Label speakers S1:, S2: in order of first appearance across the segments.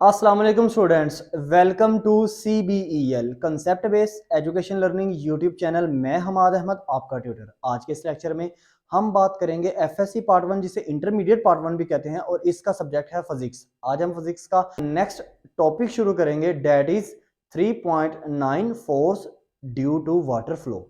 S1: अस्सलाम वालेकुम students, welcome to CBEL concept based education learning YouTube channel. मैं हमाद अहमद, आपका ट्यूटर। आज के इस लेक्चर में हम बात करेंगे FSC पार्ट 1, जिसे इंटरमीडिएट पार्ट 1 भी कहते हैं, और इसका सब्जेक्ट है फिजिक्स। आज हम फिजिक्स का नेक्स्ट टॉपिक शुरू करेंगे, that is 3.9 force due to water flow.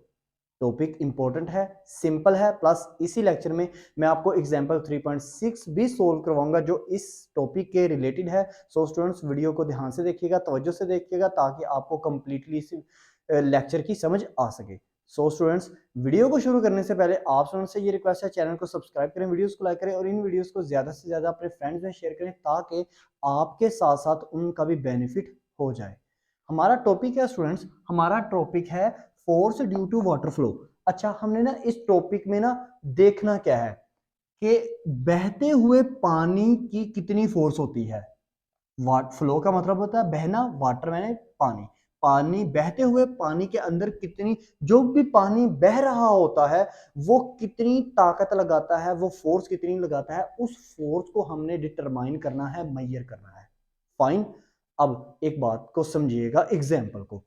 S1: Topic important है, सिंपल है, प्लस इसी लेक्चर में मैं आपको एग्जांपल 3.6 भी सोल्व करवाऊंगा जो इस टॉपिक के रिलेटेड है। सो स्टूडेंट्स, वीडियो को ध्यान से देखिएगा, तवज्जो से देखिएगा, ताकि आपको कंप्लीटली इस लेक्चर की समझ आ सके। सो स्टूडेंट्स, वीडियो को शुरू करने से पहले आप स्टूडेंट्स से ये रिक्वेस्ट है, चैनल को सब्सक्राइब करें, वीडियोस को लाइक करें और इन वीडियोस को ज्यादा से ज्यादा अपने फ्रेंड्स में शेयर करें, ताकि आपके साथ साथ उनका भी बेनिफिट हो जाए। हमारा टॉपिक है स्टूडेंट्स, हमारा टॉपिक है force due to water flow. अच्छा, हमने ना इस टॉपिक में ना देखना क्या है कि बहते हुए पानी की कितनी फोर्स होती है। वाट फ्लो का मतलब होता है बहना, वाटर मैंने पानी। पानी बहते हुए पानी के अंदर कितनी, जो भी पानी बह रहा होता है वो कितनी ताकत लगाता है, वो फोर्स कितनी लगाता है, उस फोर्स को हमने डिटरमाइन करना है, मेजर करना है। फाइन। अब एक बात को समझिएगा, एग्जाम्पल को।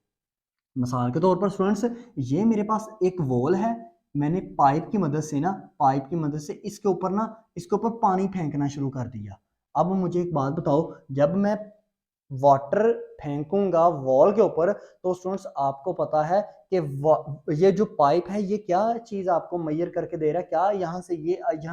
S1: मिसाल के तौर पर स्टूडेंट्स, ये मेरे पास एक वॉल है। मैंने पाइप की मदद से ना, पाइप की मदद से इसके ऊपर पानी फेंकना शुरू कर दिया। अब मुझे एक बात बताओ, जब मैं वाटर फेंकूंगा वॉल के ऊपर, तो स्टूडेंट्स आपको पता है कि ये जो पाइप है, ये क्या चीज आपको मेजर करके दे रहा है, क्या यहाँ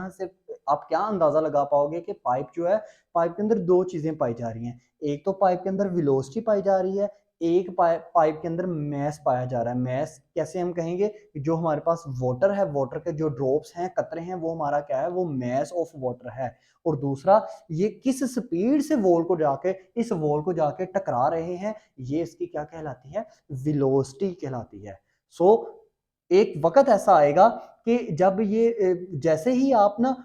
S1: से आप क्या अंदाजा लगा पाओगे कि पाइप जो है, पाइप के अंदर दो चीजें पाई जा रही हैं। एक तो पाइप के अंदर वेलोसिटी पाई जा रही है, एक पाइप के अंदर मैस पाया जा रहा है। मैस कैसे हम कहेंगे, जो हमारे पास वाटर है, वाटर के जो ड्रॉप्स हैं, कतरे हैं, वो हमारा क्या है, वो मैस ऑफ वाटर है। और दूसरा, ये किस स्पीड से इस वॉल को जाके टकरा रहे हैं, ये इसकी क्या कहलाती है, वेलोसिटी कहलाती है। सो एक वक्त ऐसा आएगा कि जब जैसे ही आप ना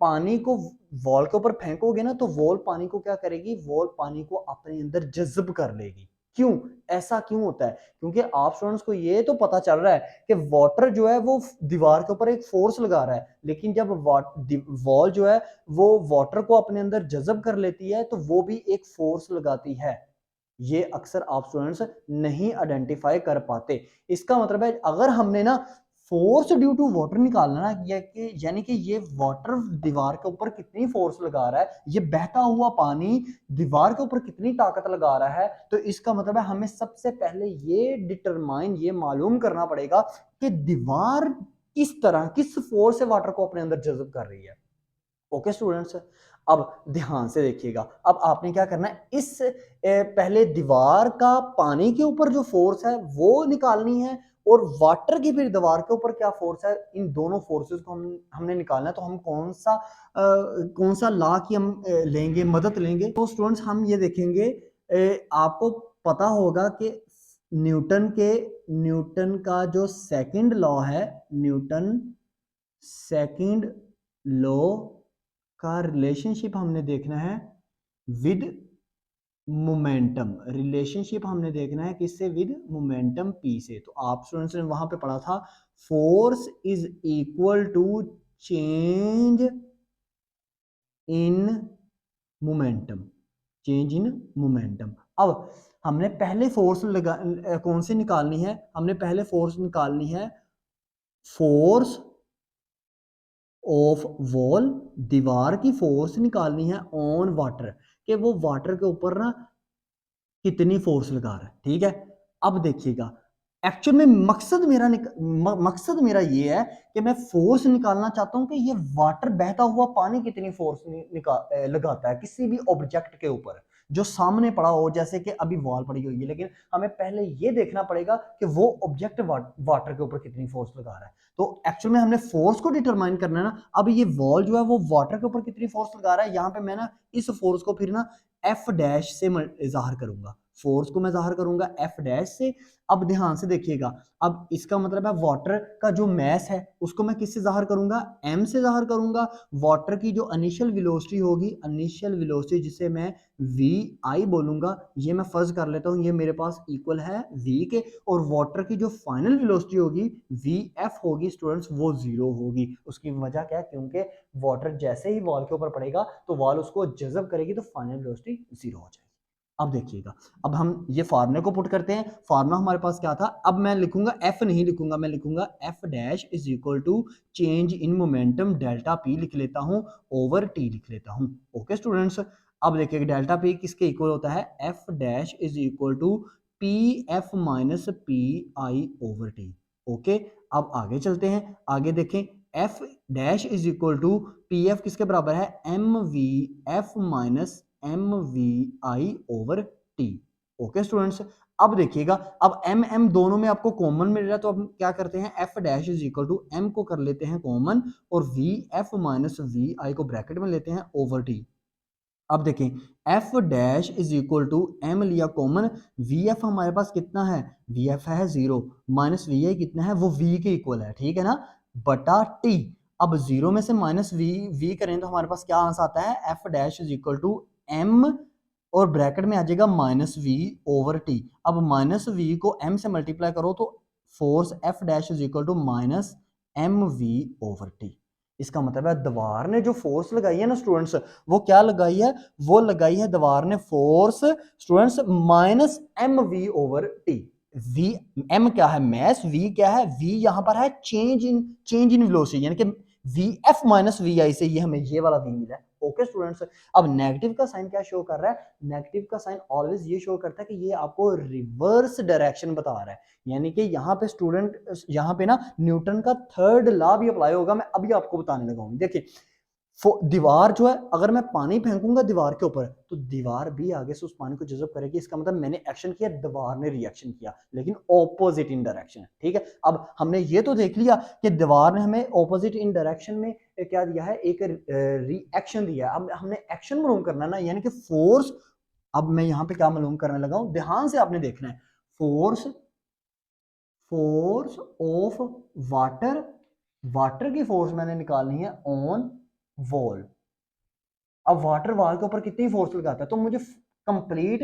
S1: पानी को वॉल के ऊपर फेंकोगे ना, तो वॉल पानी को क्या करेगी, वॉल पानी को अपने अंदर जज्ब कर लेगी। क्यों? ऐसा क्यों होता है? क्योंकि आप स्टूडेंट्स को ये तो पता चल रहा है कि वाटर जो है वो दीवार के ऊपर एक फोर्स लगा रहा है, लेकिन जब वॉल जो है वो वाटर को अपने अंदर जज्ब कर लेती है, तो वो भी एक फोर्स लगाती है। ये अक्सर आप स्टूडेंट्स नहीं आइडेंटिफाई कर पाते। इसका मतलब है, अगर हमने ना फोर्स ड्यू टू वाटर निकालना ना, यानी कि ये वाटर दीवार के ऊपर कितनी फोर्स लगा रहा है, ये बहता हुआ पानी दीवार के ऊपर कितनी ताकत लगा रहा है, तो इसका मतलब है हमें सबसे पहले ये मालूम करना पड़ेगा कि दीवार किस फोर्स से वाटर को अपने अंदर जज्ब कर रही है। ओके स्टूडेंट्स, अब ध्यान से देखिएगा। अब आपने क्या करना है, पहले दीवार का पानी के ऊपर जो फोर्स है वो निकालनी है, और वाटर की फिर दीवार के ऊपर क्या फोर्स है, इन दोनों फोर्सेस को हमने निकालना है। तो हम कौन सा लॉ की हम लेंगे, मदद लेंगे। तो स्टूडेंट्स, हम ये देखेंगे, आपको पता होगा कि न्यूटन के न्यूटन का जो सेकंड लॉ है, न्यूटन सेकंड लॉ का रिलेशनशिप हमने देखना है विद मोमेंटम। रिलेशनशिप हमने देखना है किससे, विद मोमेंटम पी से। तो आप स्टूडेंट्स ने वहां पे पढ़ा था, force is equal to change in momentum, change in momentum. अब हमने पहले कौन सी निकालनी है, हमने पहले फोर्स निकालनी है, फोर्स ऑफ वॉल, दीवार की फोर्स निकालनी है ऑन वाटर, कि वो वाटर के ऊपर ना कितनी फोर्स लगा रहा है। ठीक है, अब देखिएगा, एक्चुअल में मकसद मेरा ये है कि मैं फोर्स निकालना चाहता हूं कि ये वाटर, बहता हुआ पानी कितनी फोर्स लगाता है किसी भी ऑब्जेक्ट के ऊपर जो सामने पड़ा हो। जैसे कि अभी वॉल पड़ी हुई है, लेकिन हमें पहले ये देखना पड़ेगा कि वो ऑब्जेक्ट वाटर के ऊपर कितनी फोर्स लगा रहा है। तो एक्चुअल में हमने फोर्स को डिटरमाइन करना है ना। अब ये वॉल जो है वो वाटर के ऊपर कितनी फोर्स लगा रहा है, यहाँ पे मैं ना इस फोर्स को फिर ना एफ डैश से जाहिर करूंगा, फोर्स को मैं जाहिर करूंगा एफ डैश से। अब ध्यान से देखिएगा, अब इसका मतलब है वाटर का जो मैस है उसको मैं किससे जाहिर करूंगा, एम से जाहिर करूंगा। वाटर की जो इनिशियल वेलोसिटी होगी, इनिशियल वेलोसिटी जिसे मैं वी आई बोलूंगा, ये मैं फर्ज कर लेता हूं, ये मेरे पास इक्वल है वी के। और वाटर की जो फाइनल वेलोसिटी होगी, वी एफ होगी स्टूडेंट्स, वो जीरो होगी। उसकी वजह क्या है, क्योंकि वाटर जैसे ही वॉल के ऊपर पड़ेगा तो वॉल उसको जज़ब करेगी, तो फाइनल वेलोसिटी जीरो हो जाएगी। अब देखिएगा, अब हम ये फार्मूले को पुट करते हैं। फार्मूला हमारे पास क्या था, अब मैं लिखूंगा एफ नहीं लिखूंगा, मैं लिखूंगा F dash is equal to change in momentum delta P लिख लेता हूं, ओवर टी लिख लेता हूं। ओके स्टूडेंट्स, अब देखिए डेल्टा पी किसके इक्वल होता है, F dash is equal to P F minus P I over T. Okay, अब आगे चलते हैं, आगे देखें, F dash is equal to P F किसके बराबर है, M V F minus M V I over T. Okay students, अब देखिएगा, अब एम एम दोनों में आपको कॉमन मिल रहा है, तो अब क्या करते हैं, F dash is equal to M को कर लेते हैं कॉमन, और V F minus V I को ब्रैकेट में लेते हैं ओवर टी। अब देखें, F dash is equal to M लिया कॉमन, वी एफ हमारे पास कितना है, वी एफ है 0, माइनस वी आई कितना है, वो वी के इक्वल है, ठीक है ना, बटा टी। अब 0 में से माइनस वी वी करें तो हमारे पास क्या आंसर आता है, F dash is equal to M, और ब्रैकेट में आ जाएगा माइनस वी ओवर टी। अब माइनस वी को एम से मल्टीप्लाई करो तो force F dash is equal to minus M V over T. इसका मतलब है दीवार ने जो फोर्स लगाई है ना स्टूडेंट्स, वो क्या लगाई है, वो लगाई है दीवार ने force students minus M V over T. V M क्या है मैस, वी क्या है, वी यहां पर है चेंज इन वेलोसिटी, यानी कि वी एफ माइनस वी आई से ये हमें ये वाला वी मिला है। ओके स्टूडेंट्स, अब नेगेटिव का साइन क्या शो कर रहा है, नेगेटिव का साइन ऑलवेज ये शो करता है कि ये आपको रिवर्स डायरेक्शन बता रहा है, यानी कि यहाँ पे स्टूडेंट, यहाँ पे ना न्यूटन का थर्ड लॉ भी अप्लाई होगा, मैं अभी आपको बताने लगा हूँ। देखिए दीवार जो है, अगर मैं पानी फेंकूंगा दीवार के ऊपर तो दीवार भी आगे से उस पानी को जज़ब करेगी, इसका मतलब मैंने एक्शन किया, दीवार ने रिएक्शन किया, लेकिन ऑपोजिट इन डायरेक्शन। ठीक है, अब हमने ये तो देख लिया कि दीवार ने हमें ऑपोजिट इन डायरेक्शन में क्या दिया है, एक रिएक्शन दिया है। अब हमने एक्शन मालूम करना ना, यानी कि फोर्स। अब मैं यहाँ पे क्या मालूम करने लगा हूं, ध्यान से आपने देखना है, force force of water, water की फोर्स मैंने निकालनी है ऑन वॉल। अब वाटर वॉल के ऊपर कितनी फोर्स लगाता है, तो मुझे कंप्लीट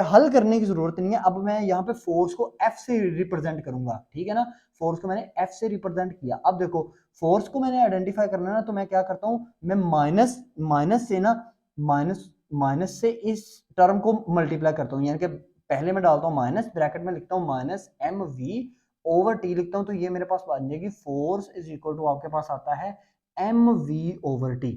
S1: हल करने की जरूरत नहीं है। अब मैं यहाँ पे फोर्स को एफ से रिप्रेजेंट करूंगा, ठीक है ना, फोर्स को मैंने एफ से रिप्रेजेंट किया। अब देखो फोर्स को मैंने आइडेंटिफाई करना है ना, तो मैं क्या करता हूँ, मैं माइनस माइनस से ना, माइनस माइनस से इस टर्म को मल्टीप्लाई करता हूँ, यानी कि पहले मैं डालता हूँ माइनस, ब्रैकेट में लिखता हूँ minus M V over T लिखता हूँ, तो ये मेरे पास बन जाएगी फोर्स इज इक्वल टू, आपके पास आता है एम वी ओवर टी।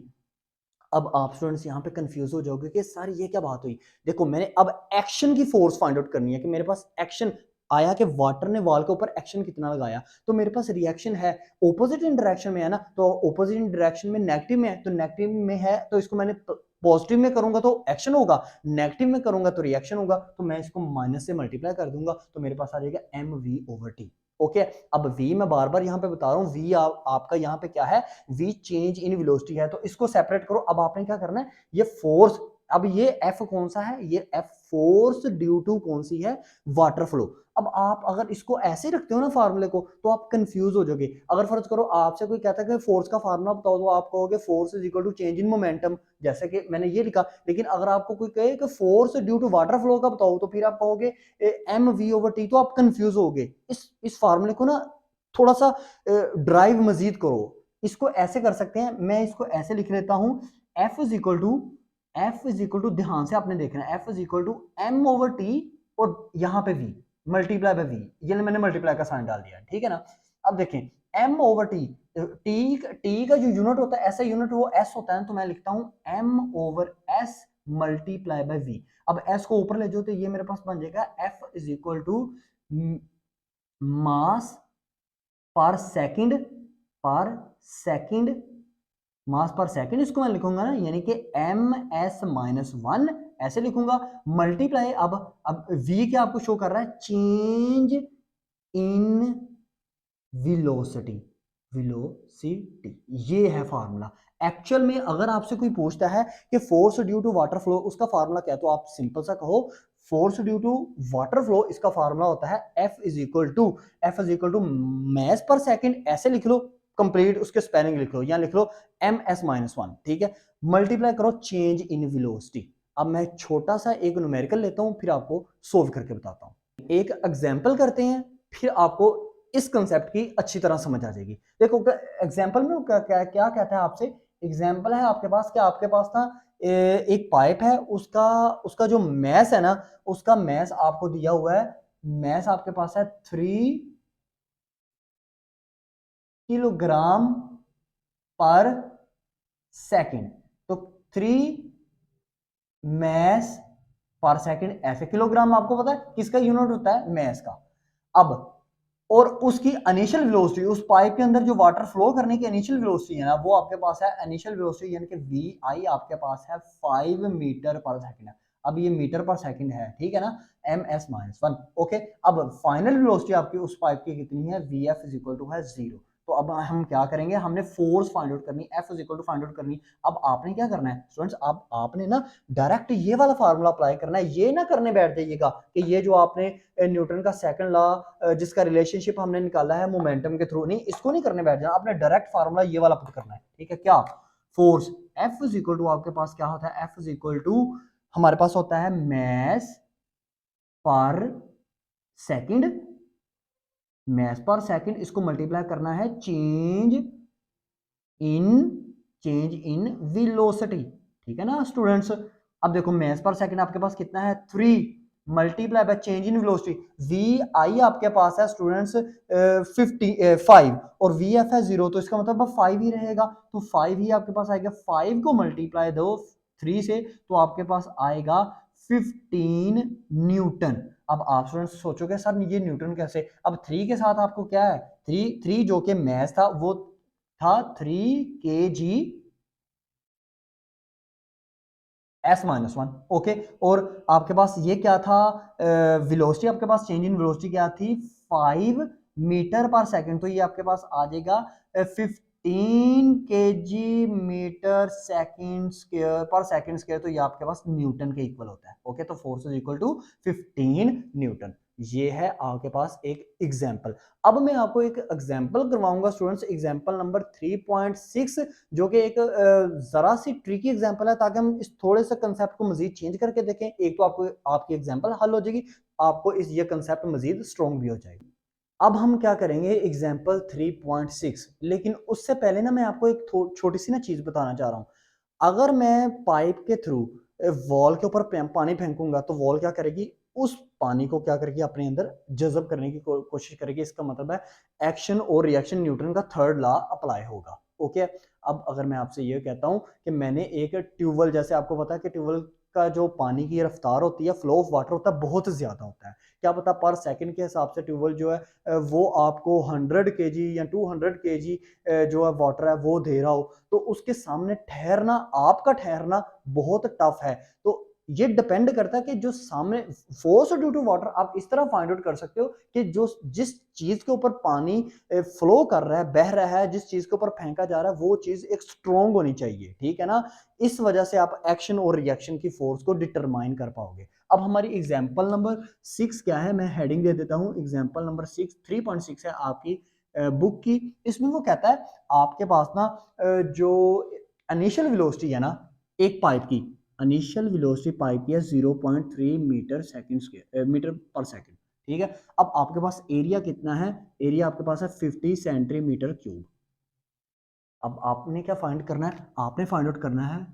S1: अब आप स्टूडेंट्स यहाँ पे कंफ्यूज हो जाओगे कि सर ये क्या बात हुई। देखो मैंने अब एक्शन की फोर्स फाइंड आउट करनी है कि मेरे पास एक्शन आया कि वाटर ने वॉल के ऊपर एक्शन कितना लगाया, तो मेरे पास रिएक्शन है ऑपोजिट इन डायरेक्शन में है ना, तो ऑपोजिट इन डायरेक्शन में नेगेटिव में है, तो नेगेटिव में है तो इसको मैंने पॉजिटिव में करूंगा तो एक्शन होगा, नेगेटिव में करूंगा तो रिएक्शन होगा, तो मैं इसको माइनस से मल्टीप्लाई कर दूंगा, तो मेरे पास आ जाएगा M V over T. Okay, अब v मैं बार बार यहाँ पे बता रहा हूँ, v आपका यहाँ पे क्या है, v चेंज इन वेलोसिटी है, तो इसको सेपरेट करो। अब आपने क्या करना है, ये फोर्स, अब ये f कौन सा है, ये f फोर्स ड्यू टू कौन सी है, वाटर फ्लो। अब आप अगर इसको ऐसे रखते हो ना फार्मूले को, तो आप कंफ्यूज हो जाओगे। अगर फर्ज करो आपसे कोई कहता है कि फोर्स का फार्मूला बताओ, तो आप कहोगे force is equal to change in momentum, जैसे कि मैंने ये लिखा। लेकिन अगर आपको कोई कहे कि force due to water flow का बताओ, तो फिर आप कहोगे एम वी ओवर टी, तो आप कंफ्यूज होगे। इस फार्मूले को ना थोड़ा सा ड्राइव मजीद करो। इसको ऐसे कर सकते हैं, मैं इसको ऐसे लिख लेता हूं, F is equal to, F is equal to, ध्यान से आपने देखना है, F is equal to M over T, और यहां पे वी मल्टीप्लाई बाय वी, ये मैंने मल्टीप्लाई का साइन डाल दिया, ठीक है ना। अब देखें एम ओवर टी, टी का जो यूनिट होता है, ऐसा यूनिट वो एस होता है, तो मैं लिखता हूं M over S multiply by V. अब एस को ऊपर ले जाओ तो ये मेरे पास बन जाएगा F is equal to mass per second, पर सेकंड, मास पर सेकंड, इसको मैं लिखूंगा ना, यानी कि एम एस माइनस वन, ऐसे लिखूंगा, मल्टीप्लाई। अब v क्या आपको शो कर रहा है, चेंज इन वेलोसिटी, वेलोसिटी, ये है फार्मूला। एक्चुअल में अगर आपसे कोई पूछता है कि force due to water flow, उसका फार्मूला क्या है, तो आप सिंपल सा कहो force due to water flow, इसका फार्मूला होता है F is equal to, F is equal to mass per second, ऐसे लिख लो कंप्लीट, उसके स्पेलिंग लिख लो, या लिख लो एम एस माइनस वन, ठीक है, मल्टीप्लाई करो चेंज इन वेलोसिटी। अब मैं छोटा सा एक न्यूमेरिकल लेता हूं, फिर आपको सोल्व करके बताता हूं। एक एग्जाम्पल करते हैं, फिर आपको इस कंसेप्ट की अच्छी तरह समझ आ जाएगी। देखो एग्जाम्पल में क्या क्या कहता है आपसे, एग्जाम्पल है आपके पास, क्या आपके पास था एक पाइप है, उसका उसका जो मैस है ना, उसका मैस आपको दिया हुआ है, मैस आपके पास है 3 किलोग्राम पर सेकेंड। तो 3 मैस पर सेकेंड ऐसे, किलोग्राम आपको पता है किसका यूनिट होता है, मैस का। अब और उसकी इनिशियल वेलोसिटी, उस पाइप के अंदर जो वाटर फ्लो करने की इनिशियल वेलोसिटी है ना, वो आपके पास है इनिशियल वेलोसिटी यानी कि वी आई आपके पास है 5 मीटर पर सेकंड है। अब ये मीटर पर सेकंड है, ठीक है ना, एम एस माइनस 1। ओके, अब फाइनल वेलोसिटी आपकी उस पाइप की कितनी है, V F is equal to है 0। तो अब हम क्या करेंगे, हमने फोर्स फाइंड आउट करनी, F is equal to find out करनी। अब आपने क्या करना है स्टूडेंट्स, आपने ना डायरेक्ट ये वाला फार्मूला अप्लाई करना है, ये ना करने बैठ जाइएगा कि ये जो आपने न्यूटन का सेकंड लॉ जिसका रिलेशनशिप हमने निकाला है मोमेंटम के थ्रू, नहीं इसको नहीं करने बैठ जाना, आपने डायरेक्ट फार्मूला ये वाला पुट करना है, ठीक है। क्या, force F is equal to आपके पास क्या होता है, एफ इज इक्वल टू हमारे पास होता है mess per second, mess per second, इसको मल्टीप्लाई करना है इन चेंज इन वेलोसिटी, ठीक है ना स्टूडेंट्स। अब देखो मैस पर सेकंड आपके पास कितना है 3 multiply by change in velocity, V I आपके पास है स्टूडेंट्स 5 और वी एफ है 0, तो इसका मतलब 5 ही रहेगा, तो 5 ही आपके पास आएगा। 5 को मल्टीप्लाई दो 3 से तो आपके पास आएगा 15 न्यूटन। अब आप स्टूडेंट्स सोचोगे सर ये न्यूटन कैसे, अब 3 के साथ आपको क्या है, 3 जो कि मैस था वो था 3 के जी एस माइनस 1। ओके, और आपके पास ये क्या था, वेलोसिटी आपके पास चेंज इन वेलोसिटी क्या थी, 5 मीटर पर सेकंड, तो ये आपके पास आ जाएगा 15 के जी मीटर सेकंड स्क्वायर पर सेकंड स्क्वायर, तो ये आपके पास न्यूटन के इक्वल होता है। ओके, तो force is equal to 15 newton. ये है आपके पास एक एग्जांपल। अब मैं आपको एक एग्जांपल करवाऊंगा स्टूडेंट्स, एग्जांपल नंबर 3.6, जो कि एक जरा सी ट्रिकी एग्जांपल है, ताकि हम इस थोड़े से कंसेप्ट को मजीद चेंज करके देखें। एक तो आपको आपकी एग्जांपल हल हो जाएगी, आपको इस ये कंसेप्ट मजीद स्ट्रॉन्ग भी हो जाएगी। अब हम क्या करेंगे एग्जांपल 3.6, लेकिन उससे पहले ना मैं आपको एक छोटी सी ना चीज बताना चाह रहा हूँ। अगर मैं पाइप के थ्रू वॉल के ऊपर पानी फेंकूंगा तो वॉल क्या करेगी, उस पानी को क्या करेगी अपने अंदर जज़ब करने की कोशिश करेगी। इसका मतलब है एक्शन और रिएक्शन, न्यूटन का थर्ड लॉ अप्लाई होगा। ओके, अब अगर मैं आपसे ये कहता हूं कि मैंने एक ट्यूबवेल, जैसे आपको पता है कि ट्यूबवेल का जो पानी की रफ्तार होती है, फ्लो ऑफ वाटर होता है, बहुत ज्यादा होता है। क्या पता पर सेकंड के हिसाब से ट्यूबवेल जो है वो आपको 100 केजी या 200 केजी जो है वाटर है वो दे रहा हो, तो उसके सामने ठहरना, आपका ठहरना बहुत टफ है। तो ये डिपेंड करता है कि जो सामने फोर्स ड्यू टू वाटर, आप इस तरह फाइंड आउट कर सकते हो कि जो जिस चीज के ऊपर पानी फ्लो कर रहा है, बह रहा है, जिस चीज के ऊपर फेंका जा रहा है, वो चीज एक स्ट्रॉन्ग होनी चाहिए, ठीक है ना। इस वजह से आप एक्शन और रिएक्शन की फोर्स को डिटरमाइन कर पाओगे। अब हमारी एग्जाम्पल नंबर 6 क्या है, मैं हेडिंग दे देता हूं, एग्जाम्पल नंबर 6 3.6 है आपकी बुक की। इसमें वो कहता है आपके पास ना जो इनिशियल वेलोसिटी है ना एक पाइप की, इनिशियल वेलोसिटी पाइप की है 0.3 मीटर सेकंड स्क्वायर, मीटर पर सेकंड, ठीक है। अब आपके पास एरिया कितना है, एरिया आपके पास है 50 सेंटीमीटर क्यूब। अब आपने क्या फाइंड करना है, आपने फाइंड आउट करना है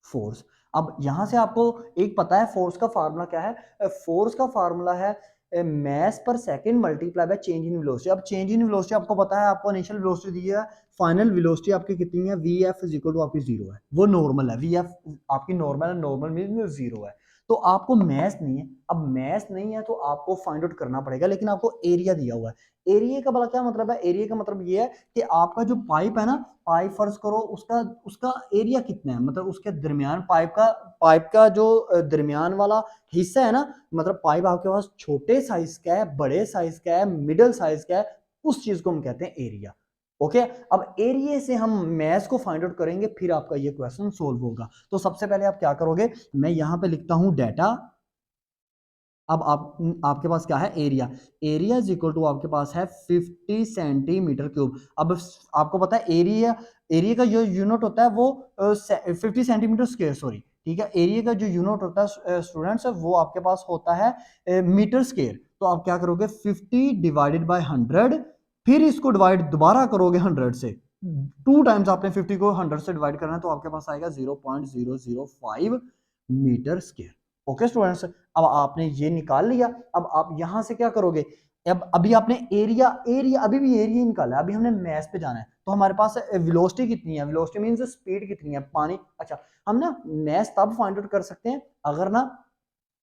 S1: फोर्स। अब यहां से आपको एक पता है फोर्स का फार्मूला क्या है, फोर्स का फार्मूला है mess per second multiply by change in velocity. अब चेंज इन वेलोसिटी आपको पता है, आपको इनिशियल वेलोसिटी दी है, फाइनल वेलोसिटी आपकी कितनी है, V F is equal to आपकी 0 है, वो नॉर्मल है, वी एफ आपकी नॉर्मल है, नॉर्मल मीन 0 है। तो आपको मैस नहीं है, अब मैस नहीं है तो आपको फाइंड आउट करना पड़ेगा, लेकिन आपको एरिया दिया हुआ है। एरिया का भला क्या मतलब है, एरिया का मतलब ये है कि आपका जो पाइप है ना, पाइप फर्ज करो उसका उसका एरिया कितना है, मतलब उसके दरमियान पाइप का जो दरमियान वाला हिस्सा है ना, मतलब पाइप आपके पास छोटे साइज का है, बड़े साइज का है, मिडिल साइज का है, उस चीज को हम कहते हैं एरिया। ओके, अब एरिया से हम मैथ को फाइंड आउट करेंगे, फिर आपका ये क्वेश्चन सोल्व होगा। तो सबसे पहले आप क्या करोगे, मैं यहां पे लिखता हूं डाटा। अब आपके पास क्या है, area, area is equal to आपके पास है 50 सेंटीमीटर क्यूब। अब आपको पता है एरिया, एरिया का जो यूनिट होता है वो 50 सेंटीमीटर स्क्वायर, सॉरी, ठीक है। एरिया का जो यूनिट होता है स्टूडेंट्स वो आपके पास होता है मीटर स्क्वायर। तो आप क्या करोगे 50 डिवाइडेड बाय 100, फिर इसको डिवाइड दोबारा करोगे 100 से, टू टाइम्स आपने 50 को 100 से डिवाइड करना है तो आपके पास आएगा 0.005 मीटर स्क्वायर। ओके स्टूडेंट्स, अब आपने ये निकाल लिया। अब आप यहां से क्या करोगे, अब अभी आपने एरिया एरिया अभी भी एरिया ही निकाला है, अभी हमने मैस पे जाना है। तो हमारे पास वेलोसिटी कितनी है, वेलोसिटी मींस स्पीड कितनी है पानी। अच्छा, हम ना मैस तब फाइंड आउट कर सकते हैं अगर ना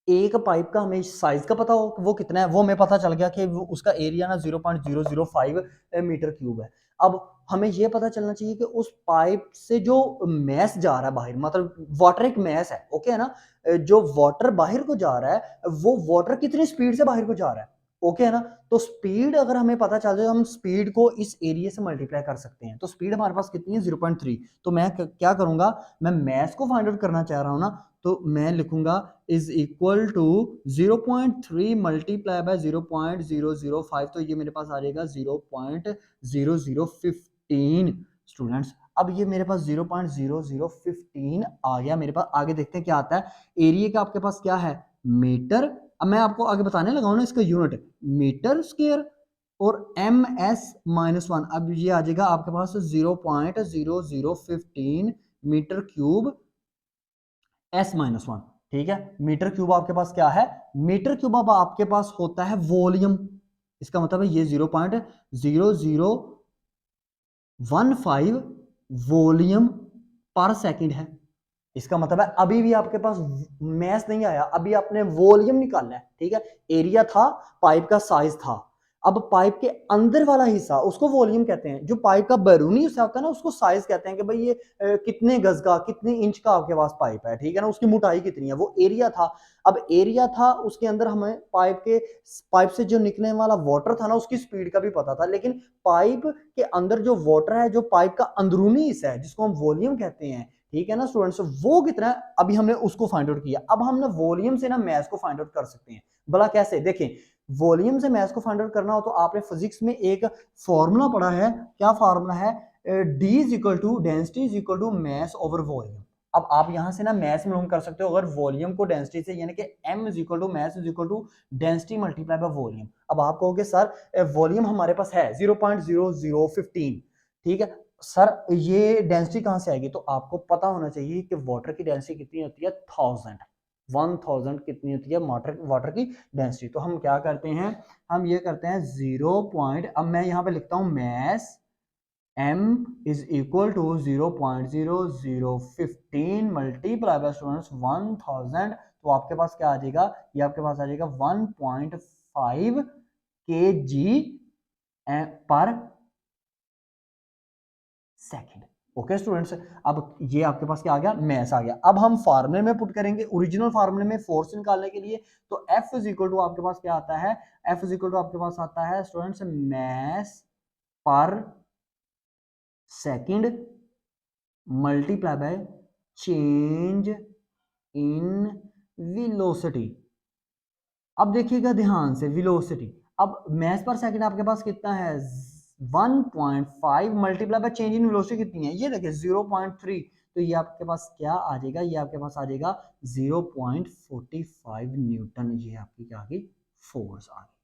S1: एक पाइप का हमें साइज का पता हो वो कितना है, वो हमें पता चल गया कि उसका एरिया ना 0.005 मीटर क्यूब है। अब हमें ये पता चलना चाहिए कि उस पाइप से जो मैस जा रहा है बाहर, मतलब वाटर एक मैस है, ओके है ना, जो वाटर बाहर को जा रहा है वो वाटर कितनी स्पीड से बाहर को जा रहा है, ओके है ना। तो स्पीड अगर हमें पता चल जाए, हम स्पीड को इस एरिया से मल्टीप्लाई कर सकते हैं। तो स्पीड हमारे पास कितनी है, 0.3। तो मैं क्या करूंगा, मैं मैस को फाइंड आउट करना चाह रहा हूं ना, तो मैं लिखूंगा is equal to 0.3 multiply by 0.005। तो ये मेरे पास आ जाएगा 0.0015 स्टूडेंट्स। अब ये मेरे पास 0.0015 आ गया मेरे पास। आगे देखते हैं क्या आता है। एरिया का आपके पास क्या है, मीटर। अब मैं आपको आगे बताने लगा हूं ना इसका यूनिट मीटर स्क्वायर और MS-1। अब ये आ जाएगा आपके पास 0.0015 मीटर क्यूब S-1। ठीक है, मीटर क्यूब आपके पास क्या है, मीटर क्यूब अब आपके पास होता है वॉल्यूम। इसका मतलब है ये 0.0015 वॉल्यूम पर सेकंड है। इसका मतलब है अभी भी आपके पास मैस नहीं आया, अभी आपने वॉल्यूम निकालना है। ठीक है, एरिया था, पाइप का साइज था। अब पाइप के अंदर वाला हिस्सा उसको वॉल्यूम कहते हैं, जो पाइप का बैरूनी हिस्सा होता है ना उसको साइज कहते हैं कि भाई ये कितने गज का कितने इंच का आपके पास पाइप है, ठीक है ना, उसकी मोटाई कितनी है, वो एरिया था। अब एरिया था, उसके अंदर हमें पाइप से जो निकलने वाला वाटर था ना उसकी स्पीड का भी पता था। लेकिन पाइप के अंदर जो वाटर है, जो पाइप का अंदरूनी हिस्सा है जिसको हम वॉल्यूम कहते हैं, ठीक है ना स्टूडेंट्स, वो कितना है अभी हमने उसको फाइंड आउट किया। अब हम ना वॉल्यूम से ना मैस को फाइंड आउट कर सकते हैं। भला कैसे, देखें, वॉल्यूम से मैस को फाइंड आउट करना हो तो आपने फिजिक्स में एक फॉर्मूला पढ़ा है। क्या फॉर्मूला है, D is equal to density is equal to mass over volume. अब आप यहां से ना मैस मालूम कर सकते हो अगर वॉल्यूम को डेंसिटी से, यानी कि m is equal to mass is equal to density multiply by volume. अब आप कहोगे सर वॉल्यूम हमारे पास है 0.0015, ठीक है सर, ये डेंसिटी कहां से आएगी। तो आपको पता होना चाहिए कि वाटर की डेंसिटी कितनी होती है, 1000 कितनी होती है वाटर की डेंसिटी। तो हम क्या करते हैं, हम ये करते हैं 0. अब मैं यहाँ पे लिखता हूँ mass m is equal to 0.0015 multiply by students 1000। तो आपके पास क्या आ जाएगा, ये आपके पास आ जाएगा 1.5 kg पर सेकंड। ओके स्टूडेंट्स, अब ये आपके पास क्या आ गया, मैस आ गया। अब हम फार्मूले में पुट करेंगे, ओरिजिनल फार्मूले में फोर्स निकालने के लिए। तो F इज इक्वल टू आपके पास क्या आता है, F इज इक्वल टू आपके पास आता है students mess per second multiply by change in velocity. अब देखिएगा ध्यान से, वेलोसिटी, अब मैस पर सेकंड आपके पास कितना है, 1.5 multiply by change in velocity कितनी है, ये देखिए 0.3। तो ये आपके पास क्या आ जाएगा, ये आपके पास आ जाएगा 0.45 न्यूटन। ये आपकी क्या आ गई, फोर्स आ गई।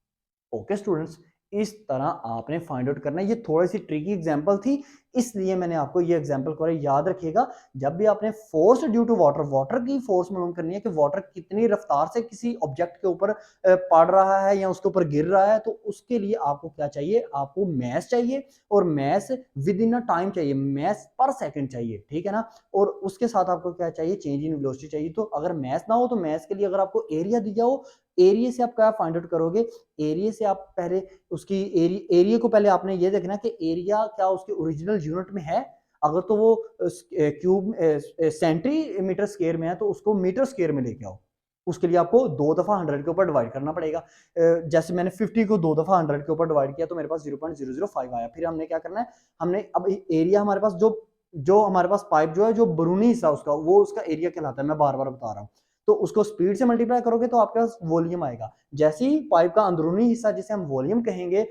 S1: ओके स्टूडेंट्स, इस तरह आपने फाइंड आउट करना है। ये थोड़ी सी ट्रिकी एग्जांपल थी, इसलिए मैंने आपको ये एग्जांपल को याद रखिएगा। जब भी आपने force due to water, water की फोर्स मालूम करनी है कि वाटर कितनी रफ्तार से किसी ऑब्जेक्ट के ऊपर पड़ रहा है या उसके ऊपर गिर रहा है, तो उसके लिए आपको क्या चाहिए, आपको मैस चाहिए, और mass within a time चाहिए, मैस पर सेकंड चाहिए, ठीक है ना। और उसके साथ आपको क्या चाहिए, चेंज इन वेलोसिटी चाहिए। तो अगर मैस ना हो तो मैस के लिए अगर आपको एरिया दिया हो, एरिया से आप क्या फाइंड आउट करोगे, एरिया से आप पहले उसकी एरिया को पहले आपने ये देखना कि एरिया क्या उसके ओरिजिनल यूनिट में है। अगर तो वो क्यूब सेंटीमीटर स्क्वायर में है तो उसको मीटर स्क्वायर में लेके आओ। उसके लिए आपको 2 दफा 100 के ऊपर डिवाइड करना पड़ेगा। जैसे मैंने 50 को 2 दफा 100 के ऊपर डिवाइड किया तो मेरे पास 0.005 आया। फिर हमने क्या करना है, हमने अब एरिया हमारे पास जो जो हमारे पास पाइप जो है, जो बरूनी हिस्सा उसका, वो उसका एरिया कहलाता है, मैं बार बार बता रहा हूँ। तो उसको स्पीड से मल्टीप्लाई करोगे तो आपके पास वॉल्यूम आएगा। जैसे ही पाइप का अंदरूनी हिस्सा जिसे हम वॉल्यूम कहेंगे,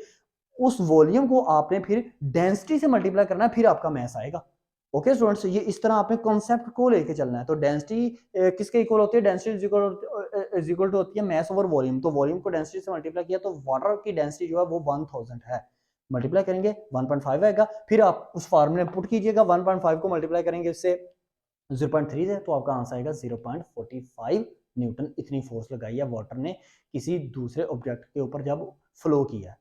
S1: उस वॉल्यूम को आपने फिर डेंसिटी से मल्टीप्लाई करना है, फिर आपका मैस आएगा। ओके स्टूडेंट्स, ये इस तरह आपने कॉन्सेप्ट को लेके चलना है। तो डेंसिटी किसके इक्वल होती है, डेंसिटी इज इक्वल टू होती है मैस ओवर वॉल्यूम। तो वॉल्यूम को डेंसिटी से मल्टीप्लाई किया तो वाटर की डेंसिटी जो है वो 1000 है। मल्टीप्लाई करेंगे 1.5 आएगा, फिर आप उस फार्मूले में पुट कीजिएगा, 1.5 को मल्टीप्लाई करेंगे उससे 0.3 से, तो आपका आंसर आएगा 0.45 न्यूटन। इतनी फोर्स लगाई है वाटर ने किसी दूसरे ऑब्जेक्ट के ऊपर जब फ्लो किया है।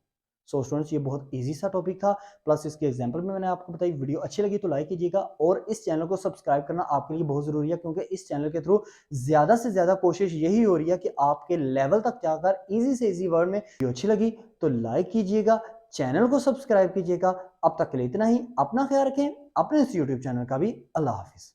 S1: सो स्टूडेंट्स, ये बहुत इजी सा टॉपिक था, प्लस इसके एग्जांपल में मैंने आपको बताई। वीडियो अच्छी लगी तो लाइक कीजिएगा और इस चैनल को सब्सक्राइब करना आपके लिए बहुत जरूरी है, क्योंकि इस चैनल के थ्रू ज्यादा से ज्यादा कोशिश यही हो रही है कि आपके लेवल तक जाकर इजी से इजी वर्ड में। वीडियो अच्छी लगी तो लाइक कीजिएगा, चैनल को सब्सक्राइब कीजिएगा। अब तक के लिए इतना ही। अपना ख्याल रखें, अपने इस यूट्यूब चैनल का भी। अल्लाह हाफिज।